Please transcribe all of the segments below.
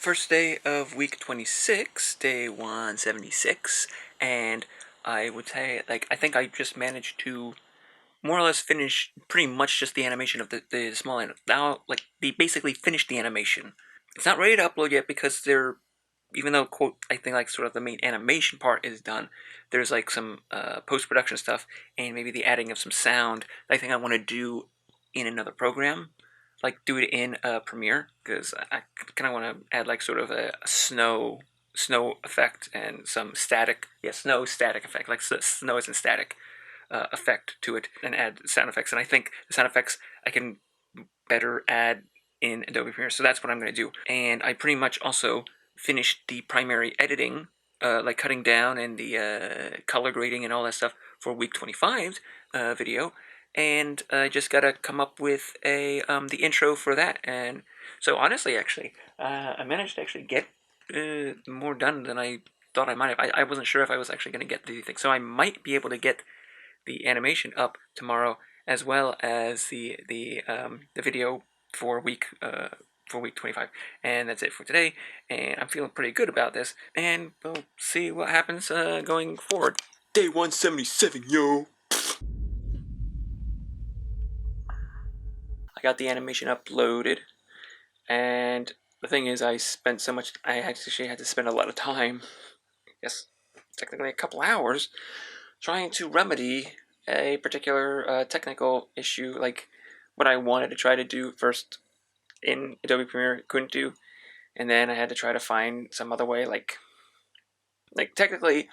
First day of week 26, day 176, and I would say, I think I just managed to more or less finish pretty much just the animation of the small animal. Now, they basically finished the animation. It's not ready to upload yet because even though, quote, I think, sort of the main animation part is done, there's, some post-production stuff, and maybe the adding of some sound that I think I want to do in another program. Do it in Premiere, because I kind of want to add sort of a snow effect and some static, snow static effect, snow isn't static effect to it, and add sound effects. And I think the sound effects I can better add in Adobe Premiere, so that's what I'm going to do. And I pretty much also finished the primary editing, cutting down and the color grading and all that stuff for week 25's video, and I just gotta come up with the intro for that. And so honestly, actually, I managed to actually get more done than I thought I might have. I wasn't sure if I was actually going to get the thing, so I might be able to get the animation up tomorrow, as well as the video for week 25. And that's it for today, and I'm feeling pretty good about this, and we'll see what happens going forward. Day 177, yo! I got the animation uploaded, and the thing is, I actually had to spend a lot of time, yes, technically a couple hours, trying to remedy a particular technical issue, like what I wanted to try to do first in Adobe Premiere couldn't do, and then I had to try to find some other way. Technically,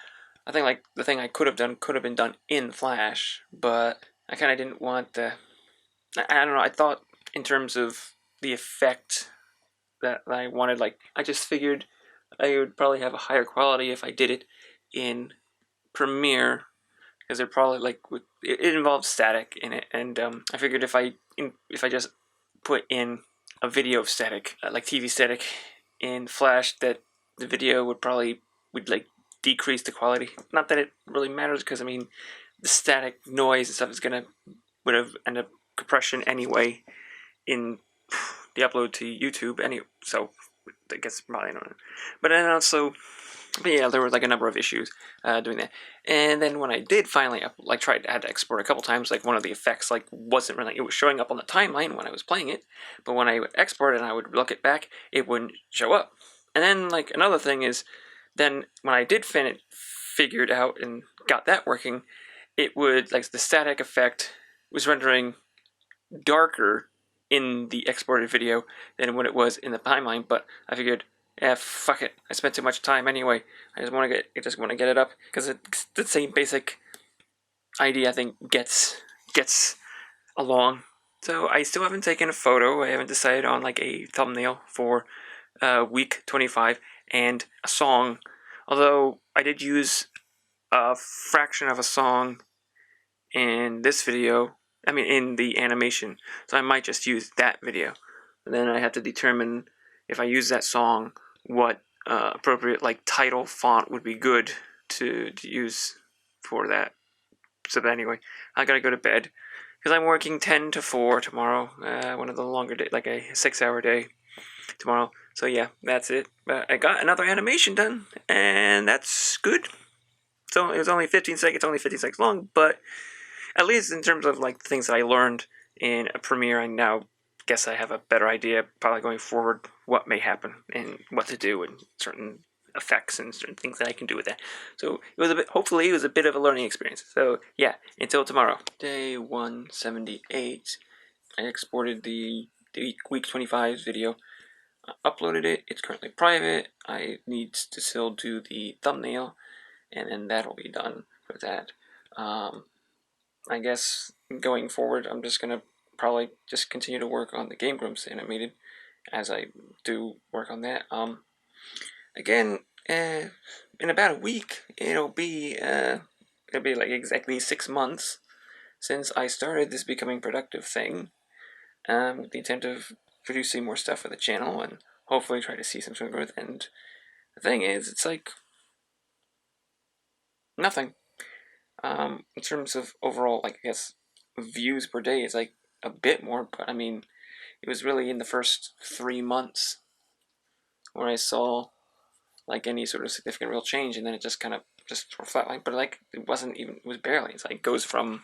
I think the thing I could have been done in Flash, but I kind of didn't want the. I don't know. I thought in terms of the effect that I wanted. I just figured I would probably have a higher quality if I did it in Premiere, because they're probably it involves static in it, and I figured if I just put in a video of static, like TV static, in Flash, that the video would decrease the quality. Not that it really matters, because I mean the static noise and stuff would have end up compression anyway in the upload to YouTube anyway, so I guess probably not. But then also, yeah, there were a number of issues doing that. And then when I did finally had to export a couple times, one of the effects wasn't really, it was showing up on the timeline when I was playing it, but when I would export it and I would look it back, it wouldn't show up. And then another thing is, then when I did figure it out and got that working, it would the static effect was rendering darker in the exported video than what it was in the timeline. But I figured, yeah, fuck it. I spent too much time anyway. I just want to get it up, because it's the same basic idea. I think gets along. So I still haven't taken a photo. I haven't decided on a thumbnail for week 25 and a song. Although I did use a fraction of a song in this video. I mean, in the animation. So I might just use that video. And then I have to determine, if I use that song, what appropriate title font would be good to use for that. So but anyway, I gotta go to bed, because I'm working 10 to 4 tomorrow. One of the longer day, a 6-hour day tomorrow. So yeah, that's it. But I got another animation done, and that's good. So it was only 15 seconds, only 15 seconds long, but at least in terms of things that I learned in a Premiere, I now guess I have a better idea, probably going forward, what may happen and what to do, and certain effects and certain things that I can do with that. So it was hopefully it was a bit of a learning experience. So yeah, until tomorrow. Day 178. I exported the week 25 video, uploaded it. It's currently private. I need to still do the thumbnail, and then that'll be done for that. I guess going forward, I'm just gonna probably just continue to work on the Game Grumps animated as I do work on that. Again, in about a week, it'll be exactly 6 months since I started this Becoming Productive thing, with the intent of producing more stuff for the channel and hopefully try to see some sort of growth. And the thing is, it's nothing. In terms of overall, I guess, views per day is a bit more, but I mean, it was really in the first 3 months where I saw like any sort of significant real change, and then it just kind of just flatlined. But like it wasn't even, it was barely. It's like it goes from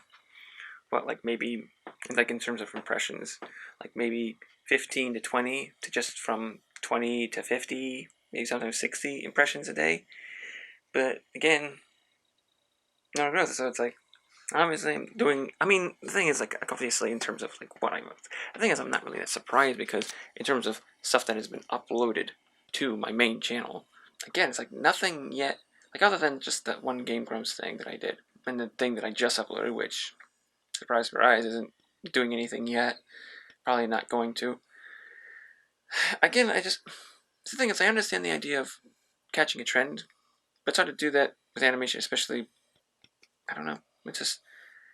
what, like maybe like in terms of impressions, like maybe 15 to 20 to just from 20 to 50, maybe sometimes 60 impressions a day. But again, I don't know. So it's like obviously I'm doing. I mean, the thing is, like, obviously in terms of like what I'm. The thing is, I'm not really that surprised because in terms of stuff that has been uploaded to my main channel, again, it's like nothing yet. Like other than just that one Game Grumps thing that I did, and the thing that I just uploaded, which, surprise, surprise, isn't doing anything yet. Probably not going to. Again, the thing is, I understand the idea of catching a trend, but it's hard to do that with animation, especially. I don't know. It's just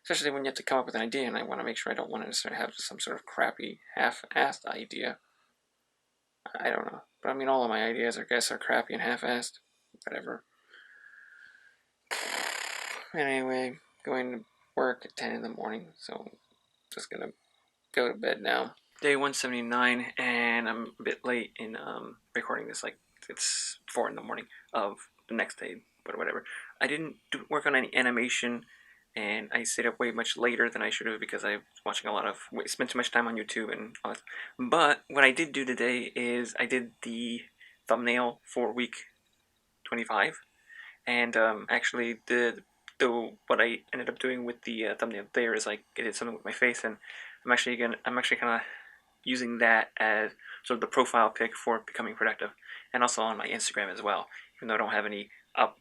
especially when you have to come up with an idea, and I want to make sure I don't want to necessarily have some sort of crappy, half-assed idea. I don't know, but I mean, all of my ideas, I guess, are crappy and half-assed. Whatever. Anyway, going to work at 10 in the morning, so just gonna go to bed now. Day 179, and I'm a bit late in recording this. Like, it's 4 in the morning of the next day, but whatever. I didn't work on any animation, and I stayed up way much later than I should have because I was watching a lot of, spent too much time on YouTube and all that. But what I did do today is I did the thumbnail for week 25, and actually the what I ended up doing with the thumbnail there is like I did something with my face, and I'm actually kind of using that as sort of the profile pic for Becoming Productive, and also on my Instagram as well. Even though I don't have any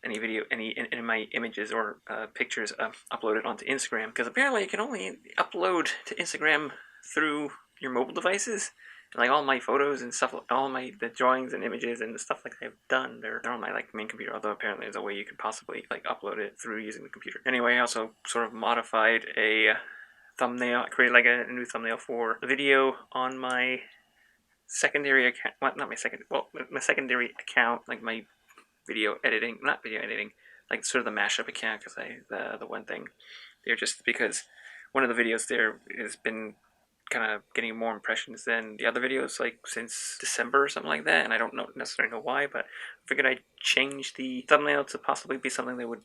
video, any in my images or pictures uploaded onto Instagram, because apparently you can only upload to Instagram through your mobile devices. And like all my photos and stuff, all the drawings and images and the stuff like I've done, they're on my like main computer. Although apparently there's a way you can possibly like upload it through using the computer. Anyway, I also sort of modified a thumbnail. I created like a new thumbnail for the video on my secondary account. Well, not my second. Well, my secondary account, like my not video editing, like sort of the mashup account, because the one thing there, just because one of the videos there has been kind of getting more impressions than the other videos, like since December or something like that, and I don't necessarily know why, but I figured I'd change the thumbnail to possibly be something that would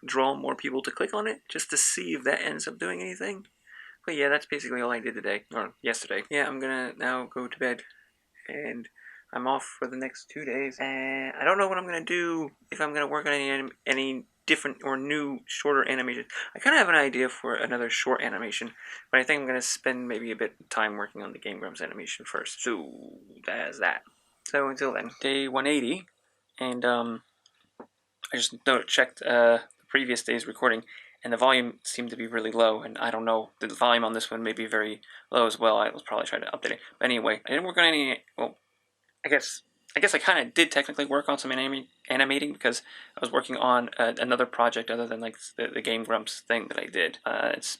draw more people to click on it, just to see if that ends up doing anything. But yeah, that's basically all I did today, or yesterday. Yeah, I'm gonna now go to bed, and I'm off for the next 2 days, and I don't know what I'm gonna do, if I'm gonna work on any different or new shorter animations. I kind of have an idea for another short animation, but I think I'm gonna spend maybe a bit of time working on the Game Grumps animation first. So that's that. So until then, day 180, and I just checked the previous day's recording, and the volume seemed to be really low, and I don't know, the volume on this one may be very low as well. I was probably trying to update it. But anyway, I didn't work on any, well, I guess I kind of did technically work on some animating, because I was working on another project other than like the Game Grumps thing that I did. It's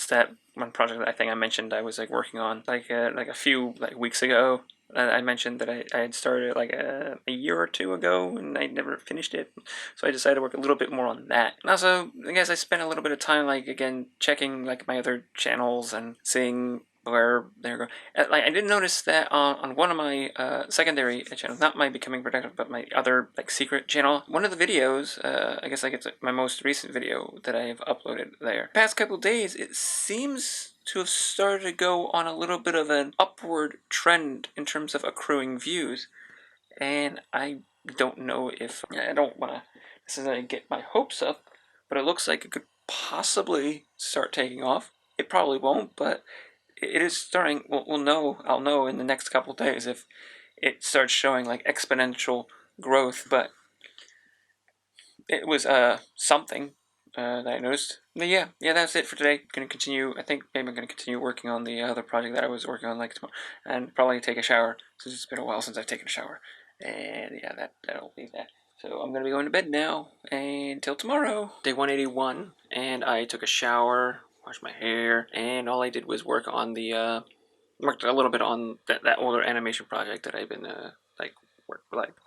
that one project that I think I mentioned I was like working on like a few like weeks ago. I mentioned that I had started like a year or two ago, and I never finished it, so I decided to work a little bit more on that. And also, I guess I spent a little bit of time like again checking like my other channels and seeing where they're going. Like I did notice that on one of my secondary channels, not my Becoming Productive, but my other like secret channel, one of the videos, I guess like it's my most recent video that I have uploaded there. Past couple days, it seems to have started to go on a little bit of an upward trend in terms of accruing views, and I don't know if I don't want to necessarily get my hopes up, but it looks like it could possibly start taking off. It probably won't, but it is starting. I'll know in the next couple of days if it starts showing like exponential growth. But it was something that I noticed. But yeah, that's it for today. Gonna continue. I think maybe I'm gonna continue working on the other project that I was working on like tomorrow, and probably take a shower since it's been a while since I've taken a shower. And yeah, that'll be that. So I'm gonna be going to bed now, and until tomorrow. Day 181, and I took a shower, washed my hair, and all I did was work on the worked a little bit on that older animation project that I've been like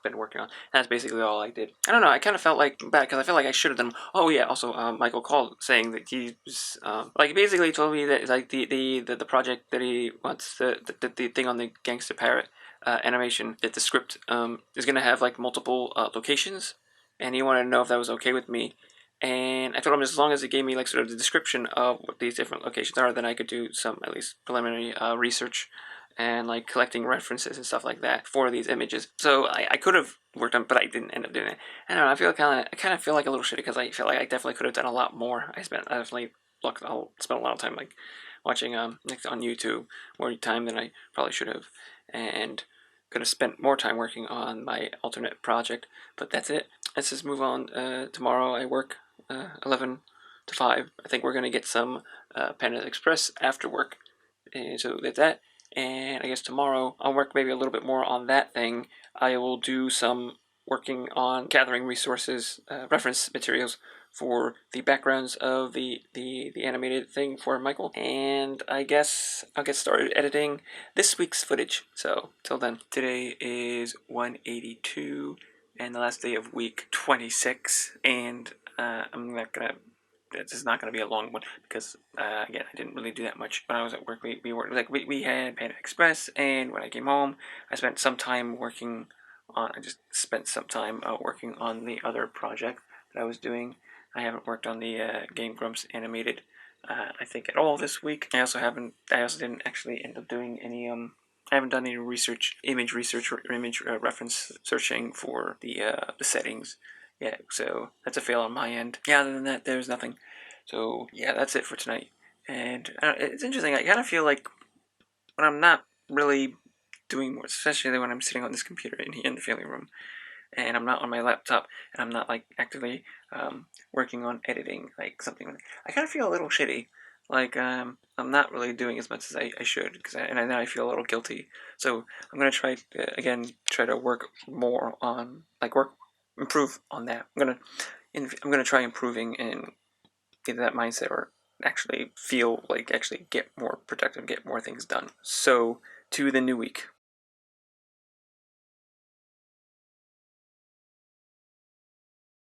been working on. That's basically all I did. I don't know. I kind of felt like bad because I felt like I should have done. Oh yeah. Also, Michael called saying that he's like basically told me that like the project that he wants the thing on the Gangster Parrot animation, that the script is gonna have like multiple locations, and he wanted to know if that was okay with me. And I told him as long as it gave me like sort of the description of what these different locations are, then I could do some at least preliminary research and like collecting references and stuff like that for these images. So I could have worked on, but I didn't end up doing it. I don't know. I kind of feel like a little shitty because I feel like I definitely could have done a lot more. I definitely spent a lot of time like watching like on YouTube, more time than I probably should have, and could have spent more time working on my alternate project. But that's it. Let's just move on. Tomorrow I work 11 to 5. I think we're gonna get some Panda Express after work, and so that's that. And I guess tomorrow I'll work maybe a little bit more on that thing. I will do some working on gathering resources, reference materials for the backgrounds of the animated thing for Michael. And I guess I'll get started editing this week's footage. So till then, today is 182 and the last day of week 26. And I'm not gonna this is not going to be a long one because again I didn't really do that much when I was at work. We worked like we had Panda Express, and when I came home I spent some time working on. I just spent some time working on the other project that I was doing. I haven't worked on the Game Grumps animated I think at all this week. I also didn't actually end up doing any I haven't done any image research or image reference searching for the settings. Yeah, so that's a fail on my end. Yeah, other than that, there's nothing. So yeah, that's it for tonight. And it's interesting. I kind of feel like when I'm not really doing more, especially when I'm sitting on this computer in the family room, and I'm not on my laptop, and I'm not like actively working on editing like something. I kind of feel a little shitty. Like I'm not really doing as much as I should, and now I feel a little guilty. So I'm gonna try to work more on improve on that. I'm gonna try improving and get that mindset, or actually feel like actually get more productive, get more things done. So to the new week.